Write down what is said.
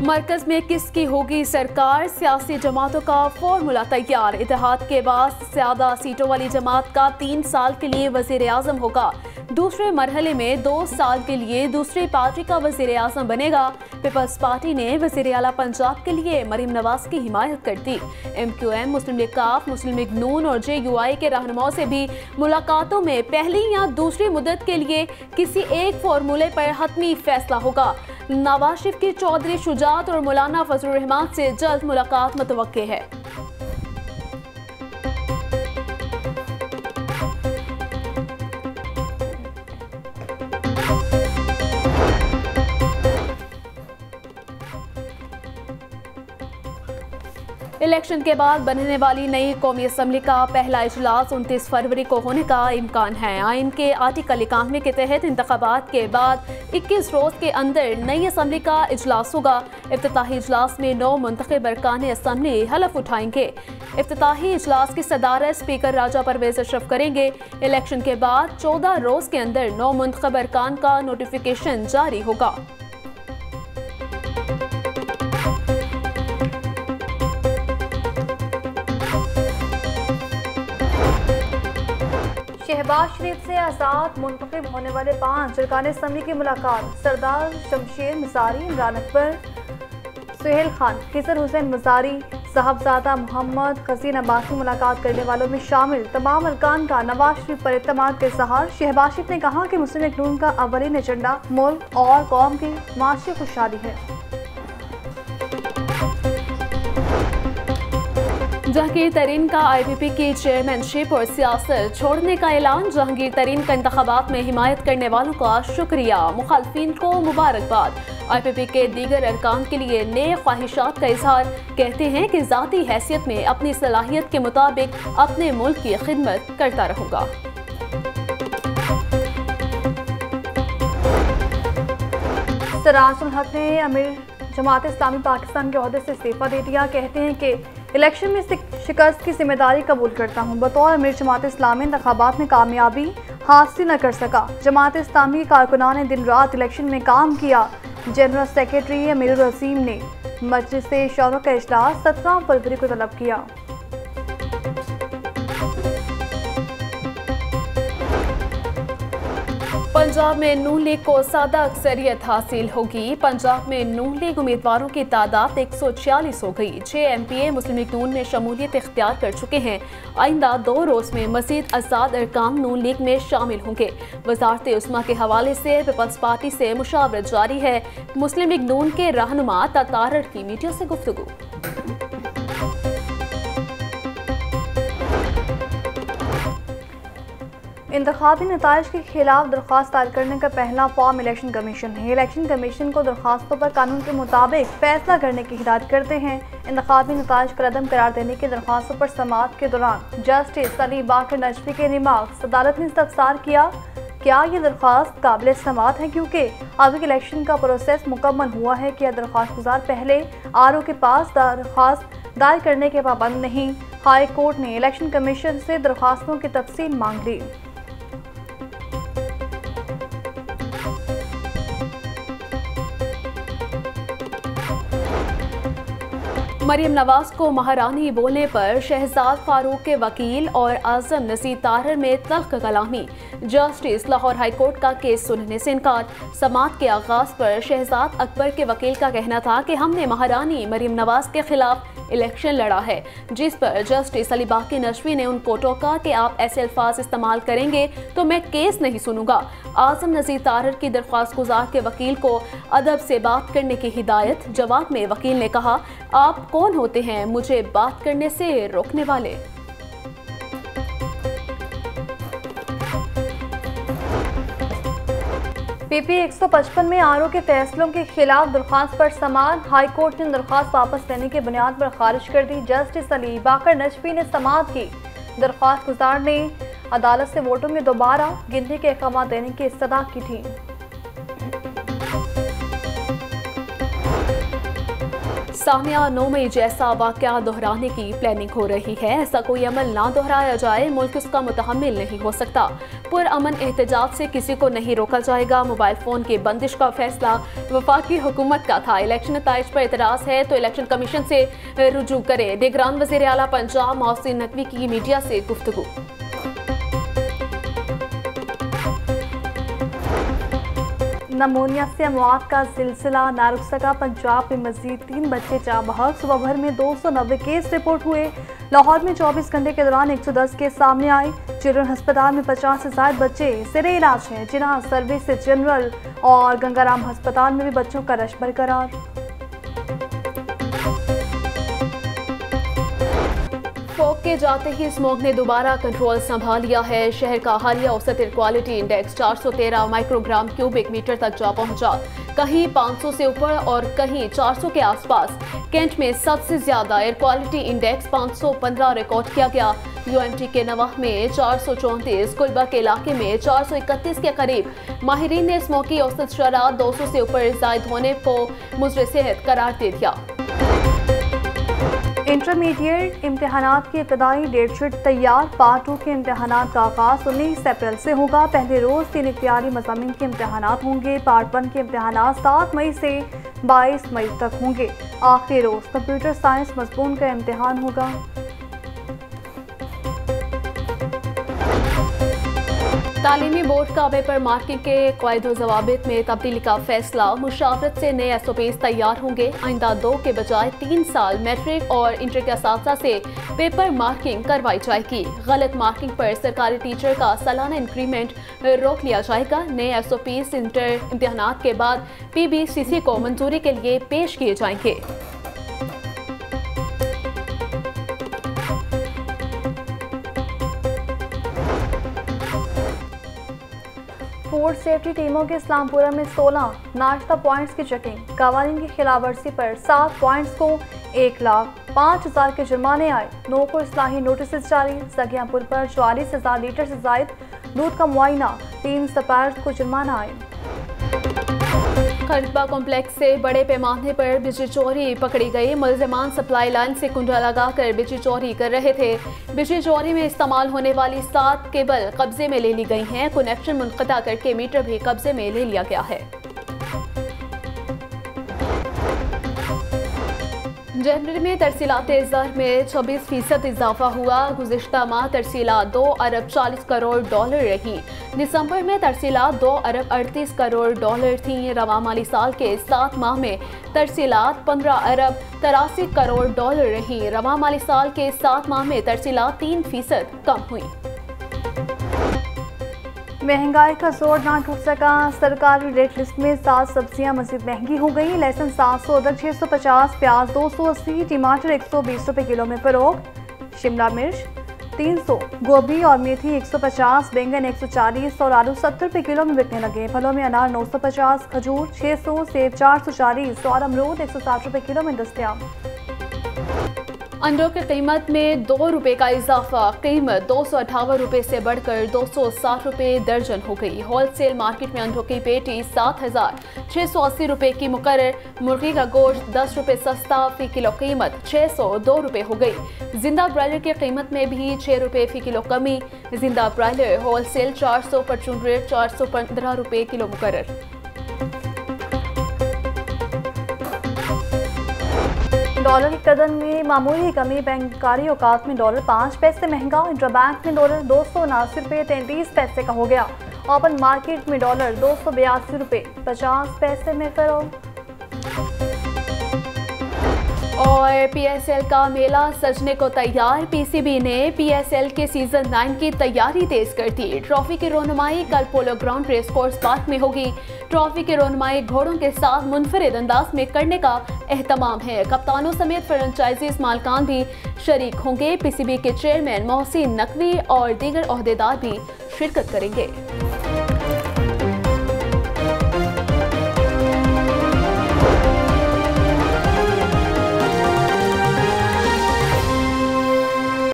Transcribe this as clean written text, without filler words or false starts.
मरकज में किसकी होगी सरकार, सियासी जमातों का फॉर्मूला तैयार। इत्तेहाद के बाद ज्यादा सीटों वाली जमात का 3 साल के लिए वजीर आजम होगा। दूसरे मरहले में 2 साल के लिए दूसरी पार्टी का वजीर आजम बनेगा। पीपल्स पार्टी ने वजीर आला पंजाब के लिए मरीम नवाज की हिमायत कर दी। MQM, मुस्लिम लीग काफ, मुस्लिम लीग नून और JUI के रहनुमाओं से भी मुलाकातों में पहली या दूसरी मुद्दत के लिए किसी एक फॉर्मूले पर हतमी फैसला होगा। नवाज शरीफ की चौधरी शुजात और मौलाना फजलुर रहमान से जल्द मुलाकात मुतवक्के है। इलेक्शन के बाद बनने वाली नई कौमी असम्बली का पहला इजलास 29 फरवरी को होने का इम्कान है। आइन के आर्टिकल 91 के तहत इंतखाबात के बाद 21 रोज के अंदर नई असम्बली का इजलास होगा। इफ्तिताही इजलास में 9 मुंतखब अरकान असम्बली हलफ उठाएंगे। इफ्तिताही इजलास की सदारत स्पीकर राजा परवेज अशरफ करेंगे। इलेक्शन के बाद 14 रोज के अंदर 9 मुंतखब अरकान का नोटिफिकेशन जारी होगा। शहबाज शरीफ से आज़ाद मुंतखब होने वाले 5 अरकान असम्बली की मुलाकात। सरदार शमशेर मज़ारी, इमरान अकबर, सुहेल खान, खिजर हुसैन मज़ारी, साहबजादा मोहम्मद हसीन अब्बास की मुलाकात करने वालों में शामिल तमाम अरकान का नवाज शरीफ पर इत्तेमाद का इज़हार। शहबाज शरीफ ने कहा कि मुस्लिम लीग नून का अवलीन एजेंडा मुल्क और कौम की माशी खुशहाली है। जहांगीर तरीन का IPP की चेयरमैनशिप और सियासत छोड़ने का ऐलान। जहांगीर तरीन का इंतखाबात में हिमायत करने वालों का शुक्रिया, मुखालफिन को मुबारकबाद। IPP के दीगर अरकान के लिए नए ख्वाहिशात का इजहार। कहते हैं कि ज़ाती हैसियत में अपनी सलाहियत के मुताबिक अपने मुल्क की खिदमत करता रहूँगा। सिराजुल हक ने अमीर जमात इस्लामी पाकिस्तान के ओहदे से इस्तीफा दे दिया। कहते हैं कि इलेक्शन में शिकस्त की जिम्मेदारी कबूल करता हूँ। बतौर अमीर जमात इस्लामी इंतखाबात में कामयाबी हासिल न कर सका। जमात इस्लामी के कारकुनान ने दिन रात इलेक्शन में काम किया। जनरल सेक्रेटरी अमीरुल अजीम ने मजलिस शौरा का इजलास 17 फरवरी को तलब किया। पंजाब में नून लीग को सादा अक्सरियत हासिल होगी। पंजाब में नून लीग उम्मीदवारों की तादाद 146 हो गई। 6 MPA मुस्लिम लीग नून में शमूलियत इख्तियार कर चुके हैं। आइंदा 2 रोज में मजीद आज़ाद अरकान नून लीग में शामिल होंगे। वजारत उस्मा के हवाले से पीपल्स पार्टी से मुशावरत जारी है। मुस्लिम लीग नून के रहनुमा तारड़ की मीडिया से गुफ्तगू। इंतखाबी नताइज के खिलाफ दरख्वास्त दायर करने का पहला फॉर्म इलेक्शन कमीशन है। इलेक्शन कमीशन को दरख्वास्तों पर कानून के मुताबिक फैसला करने की हिदायत करते हैं। इंतखाबी नताइज को रद्द करार देने की दरख्वास्तों पर समाअत के दौरान जस्टिस अली बाकर नजफी के रिमार्क्स अदालत ने इस्तफसार किया, क्या ये दरख्वास्त काबिल समाअत है क्योंकि अभी इलेक्शन का प्रोसेस मुकम्मल हुआ है। क्या दरख्वास्त गुजार पहले RO के पास दरख्वास्त दायर करने के पाबंद नहीं। हाई कोर्ट ने इलेक्शन कमीशन से दरख्वास्तों की तफसील मांग ली। मरीम नवाज को महारानी बोलने पर शहजाद फारूक के वकील और आजम नज़ीर तारड़ में तल्ख कलामी। जस्टिस लाहौर हाई कोर्ट का केस सुनने से इनकार। समाअत के आगाज पर शहजाद अकबर के वकील का कहना था कि हमने महारानी मरीम नवाज के खिलाफ इलेक्शन लड़ा है, जिस पर जस्टिस अली बाकर नजफी ने उनको टोका कि आप ऐसे अल्फाज इस्तेमाल करेंगे तो मैं केस नहीं सुनूंगा। आजम नज़ीर तारड़ की दरख्वास्त गुजार के वकील को अदब से बात करने की हिदायत। जवाब में वकील ने कहा, आप कौन होते हैं मुझे बात करने से रोकने वाले। PP 155 में RO के फैसलों के खिलाफ दरख्वास्त पर समाअत। हाई कोर्ट ने दरख्वास्त वापस लेने की बुनियाद पर खारिज कर दी। जस्टिस अली बाकर नजफी ने समाअत की। दरख्वास्त गुजार ने अदालत से वोटों में दोबारा गिनती के अहकाम देने की इस्तदा की थी। सामिया 9 मई जैसा वाक़या दोहराने की प्लानिंग हो रही है। ऐसा कोई अमल ना दोहराया जाए, मुल्क उसका मुतहम्मिल नहीं हो सकता। पुरअमन एहतजाज से किसी को नहीं रोका जाएगा। मोबाइल फ़ोन की बंदिश का फैसला वफाकी हुकूमत का था। इलेक्शन नताइज पर एतराज़ है तो इलेक्शन कमीशन से रुजू करे। निगरान वज़ीर आला पंजाब मोहसिन नकवी की मीडिया से गुफ्तगू। नमूनिया से अमवात का सिलसिला ना रुक सका। पंजाब में मजीद 3 बच्चे चाह बहक। सुबह भर में 290 केस रिपोर्ट हुए। लाहौर में 24 घंटे के दौरान 110 केस सामने आए। चिल्ड्रन अस्पताल में 50 से ज्यादा बच्चे सिरे इलाज हैं। जिन्ना सर्विस जनरल और गंगाराम अस्पताल में भी बच्चों का रश बरकरार। फोक के जाते ही स्मॉग ने दोबारा कंट्रोल संभाल लिया है। शहर का हालिया औसत air quality index 413 microgram cubic metre तक जा पहुंचा। कहीं 500 से ऊपर और कहीं 400 के आसपास। कैंट में सबसे ज्यादा एयर क्वालिटी इंडेक्स 515 रिकॉर्ड किया गया। UMT के नवाह में 434, कुलबा के इलाके में 431 के करीब। माहिरीन ने स्मॉग की औसत शरह 200 से ऊपर जायद होने को मुज़र सेहत करार दे दिया। इंटरमीडिएट इम्तहानात की इब्तदाई डेट शीट तैयार। पार्ट 2 के इम्तहानात का आगाज 19 अप्रैल से होगा। पहले रोज 3 इख्तियारी मज़ामीन के इम्तहानात होंगे। पार्ट 1 के इम्तहानात 7 मई से 22 मई तक होंगे। आखिरी रोज कंप्यूटर साइंस मज़मून का इम्तहान होगा। तालीमी बोर्ड का पेपर मार्किंग के क़वाइद ज़वाबित में तब्दीली का फैसला। मुशावरत से नए SOPs तैयार होंगे। आइंदा 2 के बजाय 3 साल मैट्रिक और इंटर के असातिज़ा से पेपर मार्किंग करवाई जाएगी। गलत मार्किंग पर सरकारी टीचर का सालाना इंक्रीमेंट रोक लिया जाएगा। नए SOPs इंटर इम्तहानात के बाद PBCC को मंजूरी के लिए पेश किए जाएंगे। फूड सेफ्टी टीमों के इस्लामपुरा में 16 नाश्ता पॉइंट्स की चेकिंग। कवानीन की खिलाफवर्जी पर 7 पॉइंट्स को 1,05,000 के जुर्माने आए। 9 को इस्लाही नोटिस जारी। सगियापुर पर 44,000 लीटर से जायद दूध का मुआयना। 3 सप्लायर्स को जुर्माना आए। खरबा कॉम्प्लेक्स से बड़े पैमाने पर बिजली चोरी पकड़ी गई। मुलजिमान सप्लाई लाइन से कुंडा लगाकर बिजली चोरी कर रहे थे। बिजली चोरी में इस्तेमाल होने वाली 7 केबल कब्जे में ले ली गई हैं। कनेक्शन मुनक़ता करके मीटर भी कब्जे में ले लिया गया है। जनवरी में तरसीलात ज़र में 26% इजाफा हुआ। गुज़िश्ता माह तरसीलात 2 अरब 40 करोड़ डॉलर रही। दिसंबर में तरसीलात 2 अरब 38 करोड़ डॉलर थी। रवा माली साल के 7 माह में तरसीलात 15 अरब 83 करोड़ डॉलर रही। रवा माली साल के 7 माह में तरसीलात 3% कम हुई। महंगाई का जोर ना टूट सका। सरकारी रेट लिस्ट में 7 सब्जियां मजीद महंगी हो गई। लहसुन 700, अदरक 650, प्याज 280, टमाटर 120 रुपए किलो में फरोख्त। शिमला मिर्च 300, गोभी और मेथी 150, बैंगन 140 और आलू 70 रुपए किलो में बिकने लगे। फलों में अनार 950, खजूर 600, सेब 440 और अमरूद 160 रुपए किलो में दस्तयाब। अंडों की कीमत में 2 रुपए का इजाफा। कीमत 258 रुपए से बढ़कर 260 रुपए दर्जन हो गई। होलसेल मार्केट में अंडों की पेटी 7,680 रुपए की मुकर्रर। मुर्गी का गोश्त 10 रुपए सस्ता। फी किलो कीमत 602 रुपए हो गई। जिंदा ब्रायलर की कीमत में भी 6 रुपए फी किलो कमी। जिंदा ब्रायलर होलसेल 400, परचून रेट 415 रुपए किलो मुकर्रर। डॉलर की कदर में मामूली कमी। बैंककारी औकात में डॉलर 5 पैसे महंगा। इंटरबैंक में डॉलर 279 रुपये 33 पैसे का हो गया। ओपन मार्केट में डॉलर 282 रुपये 50 पैसे में फरोख्त। और PSL का मेला सजने को तैयार। PCB ने PSL के सीजन 9 की तैयारी तेज कर दी। ट्रॉफी की रोनुमाई कल polo ground race course park में होगी। ट्रॉफी की रोनुमाई घोड़ों के साथ मुनफरिद अंदाज में करने का एहतमाम है। कप्तानों समेत फ्रेंचाइजीज मालकान भी शरीक होंगे। PCB के चेयरमैन मोहसिन नकवी और दीगर ओहदेदार भी शिरकत करेंगे।